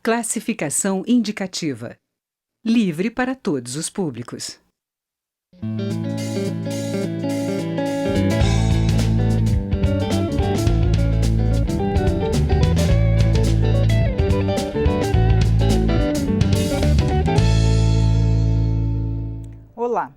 Classificação indicativa. Livre para todos os públicos. Olá!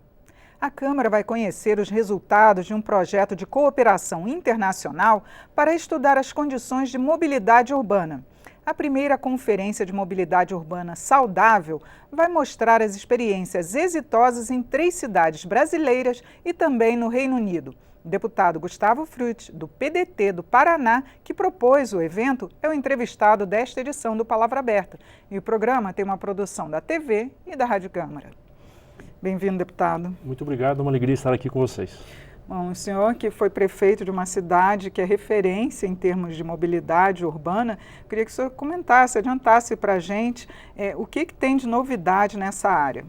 A Câmara vai conhecer os resultados de um projeto de cooperação internacional para estudar as condições de mobilidade urbana. A primeira Conferência de Mobilidade Urbana Saudável vai mostrar as experiências exitosas em 3 cidades brasileiras e também no Reino Unido. O deputado Gustavo Frutti, do PDT do Paraná, que propôs o evento, é o entrevistado desta edição do Palavra Aberta. E o programa tem uma produção da TV e da Rádio Câmara. Bem-vindo, deputado. Muito obrigado, é uma alegria estar aqui com vocês. Bom, o senhor que foi prefeito de uma cidade que é referência em termos de mobilidade urbana, queria que o senhor comentasse, adiantasse para a gente o que tem de novidade nessa área.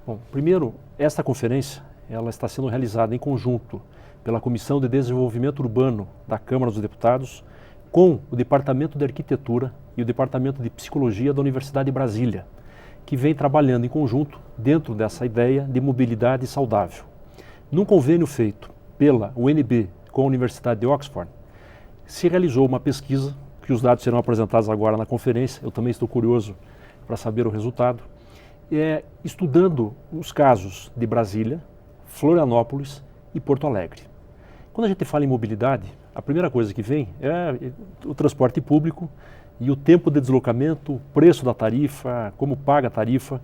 Bom, primeiro, esta conferência ela está sendo realizada em conjunto pela Comissão de Desenvolvimento Urbano da Câmara dos Deputados com o Departamento de Arquitetura e o Departamento de Psicologia da Universidade de Brasília, que vem trabalhando em conjunto dentro dessa ideia de mobilidade saudável. Num convênio feito pela UNB com a Universidade de Oxford, se realizou uma pesquisa, que os dados serão apresentados agora na conferência, eu também estou curioso para saber o resultado, estudando os casos de Brasília, Florianópolis e Porto Alegre. Quando a gente fala em mobilidade, a primeira coisa que vem é o transporte público e o tempo de deslocamento, o preço da tarifa, como paga a tarifa.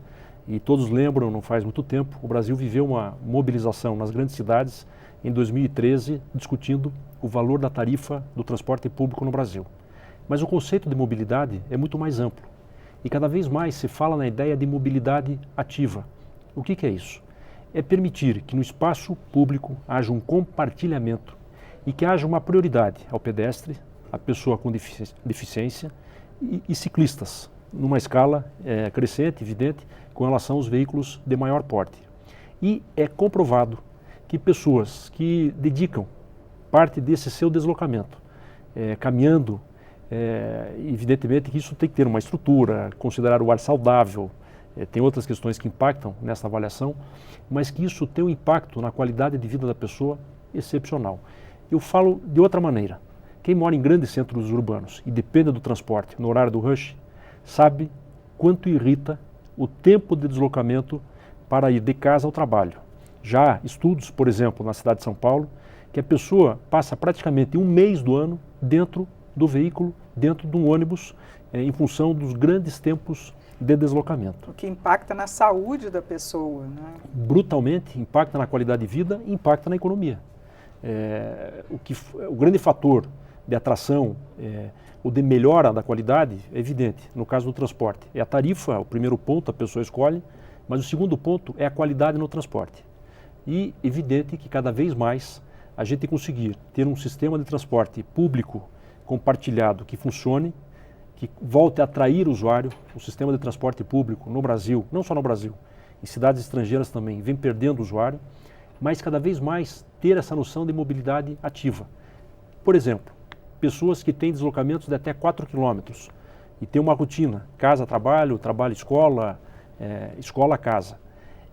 E todos lembram, não faz muito tempo, o Brasil viveu uma mobilização nas grandes cidades em 2013, discutindo o valor da tarifa do transporte público no Brasil. Mas o conceito de mobilidade é muito mais amplo. E cada vez mais se fala na ideia de mobilidade ativa. O que é isso? É permitir que no espaço público haja um compartilhamento e que haja uma prioridade ao pedestre, à pessoa com deficiência e ciclistas, numa escala crescente, evidente, com relação aos veículos de maior porte. E é comprovado que pessoas que dedicam parte desse seu deslocamento, caminhando, evidentemente que isso tem que ter uma estrutura, considerar o ar saudável, tem outras questões que impactam nessa avaliação, mas que isso tem um impacto na qualidade de vida da pessoa excepcional. Eu falo de outra maneira. Quem mora em grandes centros urbanos e depende do transporte no horário do rush, sabe quanto irrita o tempo de deslocamento para ir de casa ao trabalho. Já há estudos, por exemplo, na cidade de São Paulo, que a pessoa passa praticamente um mês do ano dentro do veículo, dentro de um ônibus, em função dos grandes tempos de deslocamento. O que impacta na saúde da pessoa, né? Brutalmente, impacta na qualidade de vida e impacta na economia. O grande fator de atração ou de melhora da qualidade é evidente, no caso do transporte. É a tarifa, o primeiro ponto a pessoa escolhe, mas o segundo ponto é a qualidade no transporte. E evidente que cada vez mais a gente conseguir ter um sistema de transporte público compartilhado que funcione, que volte a atrair o usuário, o sistema de transporte público no Brasil, não só no Brasil, em cidades estrangeiras também, vem perdendo o usuário, mas cada vez mais ter essa noção de mobilidade ativa. Por exemplo, pessoas que têm deslocamentos de até 4 quilômetros e têm uma rotina, casa-trabalho, trabalho-escola, escola-casa.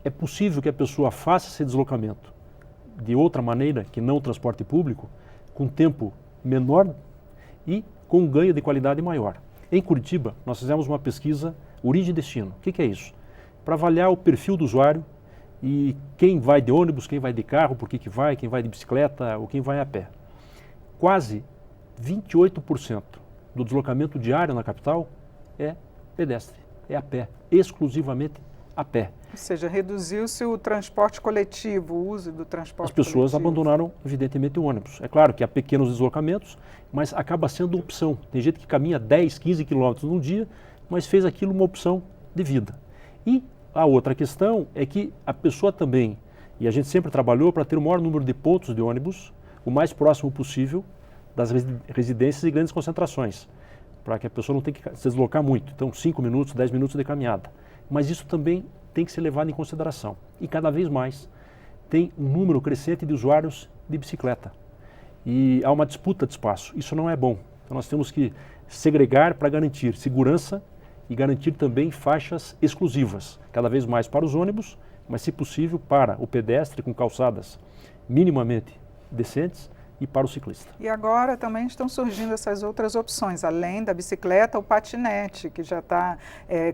É possível que a pessoa faça esse deslocamento de outra maneira que não o transporte público, com tempo menor e com um ganho de qualidade maior. Em Curitiba, nós fizemos uma pesquisa origem e destino. O que é isso? Para avaliar o perfil do usuário e quem vai de ônibus, quem vai de carro, por que vai, quem vai de bicicleta ou quem vai a pé. Quase 28% do deslocamento diário na capital é pedestre, é a pé, exclusivamente a pé. Ou seja, reduziu-se o transporte coletivo, o uso do transporte coletivo. As pessoas abandonaram, evidentemente, o ônibus. É claro que há pequenos deslocamentos, mas acaba sendo opção. Tem gente que caminha 10, 15 quilômetros num dia, mas fez aquilo uma opção de vida. E a outra questão é que a pessoa também, e a gente sempre trabalhou para ter o maior número de pontos de ônibus, o mais próximo possível das residências e grandes concentrações, para que a pessoa não tenha que se deslocar muito. Então, 5 minutos, 10 minutos de caminhada. Mas isso também tem que ser levado em consideração. E cada vez mais tem um número crescente de usuários de bicicleta. E há uma disputa de espaço. Isso não é bom. Então nós temos que segregar para garantir segurança e garantir também faixas exclusivas, cada vez mais para os ônibus, mas se possível para o pedestre com calçadas minimamente decentes e para o ciclista. E agora também estão surgindo essas outras opções, além da bicicleta, o patinete, que já está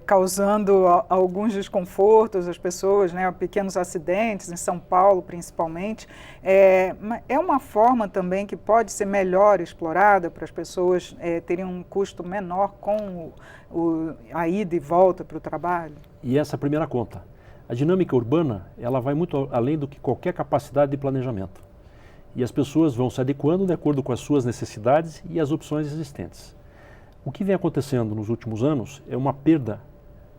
causando alguns desconfortos às pessoas, né, pequenos acidentes, em São Paulo principalmente. É uma forma também que pode ser melhor explorada para as pessoas terem um custo menor com a ida e volta para o trabalho? E essa é a primeira conta. A dinâmica urbana, ela vai muito além do que qualquer capacidade de planejamento. E as pessoas vão se adequando de acordo com as suas necessidades e as opções existentes. O que vem acontecendo nos últimos anos é uma perda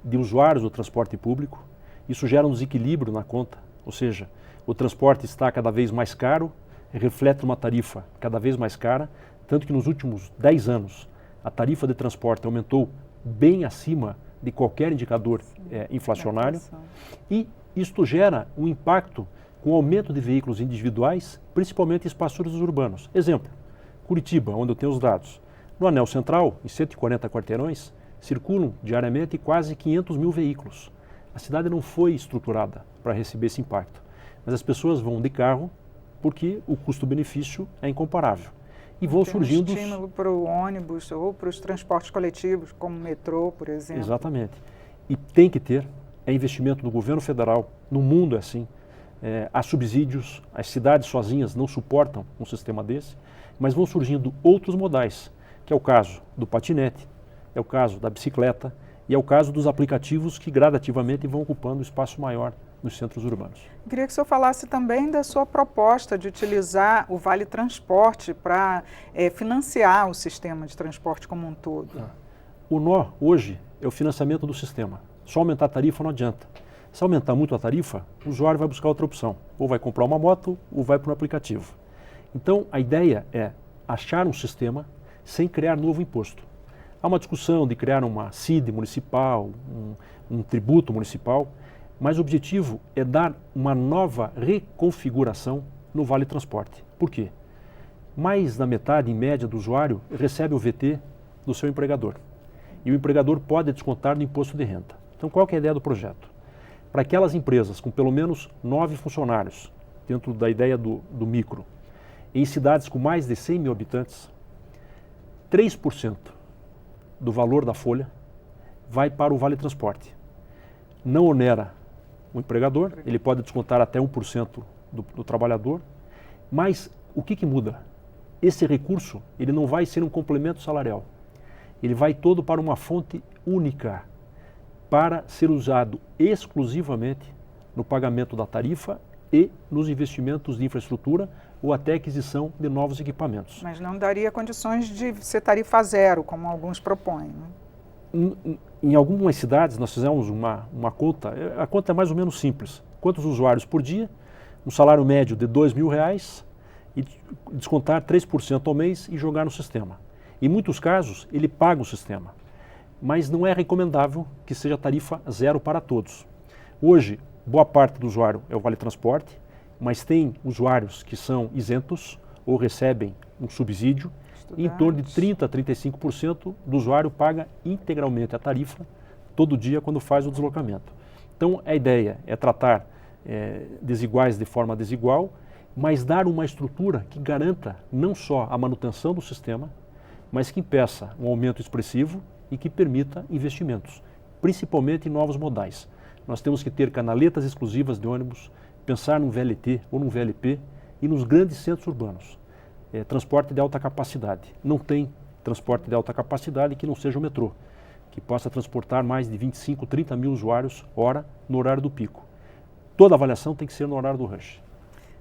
de usuários do transporte público. Isso gera um desequilíbrio na conta, ou seja, o transporte está cada vez mais caro, reflete uma tarifa cada vez mais cara, tanto que nos últimos 10 anos a tarifa de transporte aumentou bem acima de qualquer indicador inflacionário. E isto gera um impacto com o aumento de veículos individuais, principalmente em espaços urbanos. Exemplo, Curitiba, onde eu tenho os dados. No Anel Central, em 140 quarteirões, circulam diariamente quase 500 mil veículos. A cidade não foi estruturada para receber esse impacto, mas as pessoas vão de carro porque o custo-benefício é incomparável. E vão surgindo... um estímulo para o ônibus ou para os transportes coletivos, como o metrô, por exemplo. Exatamente. E tem que ter, investimento do governo federal, no mundo é assim. Há subsídios, as cidades sozinhas não suportam um sistema desse, mas vão surgindo outros modais, que é o caso do patinete, é o caso da bicicleta e é o caso dos aplicativos que gradativamente vão ocupando espaço maior nos centros urbanos. Eu queria que o senhor falasse também da sua proposta de utilizar o Vale Transporte para financiar o sistema de transporte como um todo. O nó hoje é o financiamento do sistema. Só aumentar a tarifa não adianta. Se aumentar muito a tarifa, o usuário vai buscar outra opção. Ou vai comprar uma moto, ou vai para um aplicativo. Então, a ideia é achar um sistema sem criar novo imposto. Há uma discussão de criar uma CID municipal, um tributo municipal, mas o objetivo é dar uma nova reconfiguração no Vale Transporte. Por quê? Mais da metade, em média, do usuário recebe o VT do seu empregador. E o empregador pode descontar do imposto de renda. Então, qual que é a ideia do projeto? Para aquelas empresas com pelo menos 9 funcionários, dentro da ideia do micro, em cidades com mais de 100 mil habitantes, 3% do valor da folha vai para o Vale Transporte. Não onera o empregador, ele pode descontar até 1% do trabalhador, mas o que muda? Esse recurso ele não vai ser um complemento salarial, ele vai todo para uma fonte única, para ser usado exclusivamente no pagamento da tarifa e nos investimentos de infraestrutura ou até aquisição de novos equipamentos. Mas não daria condições de ser tarifa zero, como alguns propõem, né? Em algumas cidades nós fizemos uma conta, a conta é mais ou menos simples. Quantos usuários por dia, um salário médio de R$2.000 e descontar 3% ao mês e jogar no sistema. Em muitos casos ele paga o sistema, mas não é recomendável que seja tarifa zero para todos. Hoje, boa parte do usuário é o Vale Transporte, mas tem usuários que são isentos ou recebem um subsídio. E em torno de 30% a 35% do usuário paga integralmente a tarifa todo dia quando faz o deslocamento. Então a ideia é tratar desiguais de forma desigual, mas dar uma estrutura que garanta não só a manutenção do sistema, mas que impeça um aumento expressivo e que permita investimentos, principalmente em novos modais. Nós temos que ter canaletas exclusivas de ônibus, pensar num VLT ou num VLP e nos grandes centros urbanos. Transporte de alta capacidade. Não tem transporte de alta capacidade que não seja o metrô, que possa transportar mais de 25, 30 mil usuários hora no horário do pico. Toda avaliação tem que ser no horário do rush.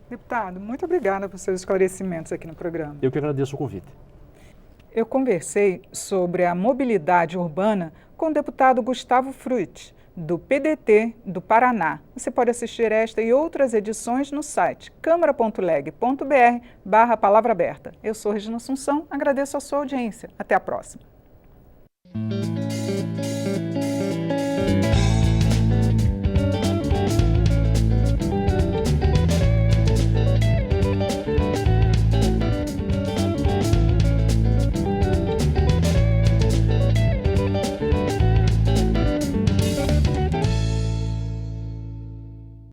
Deputado, muito obrigada por seus esclarecimentos aqui no programa. Eu que agradeço o convite. Eu conversei sobre a mobilidade urbana com o deputado Gustavo Frutti, do PDT do Paraná. Você pode assistir esta e outras edições no site câmara.leg.br/palavra aberta. Eu sou Regina Assunção, agradeço a sua audiência. Até a próxima.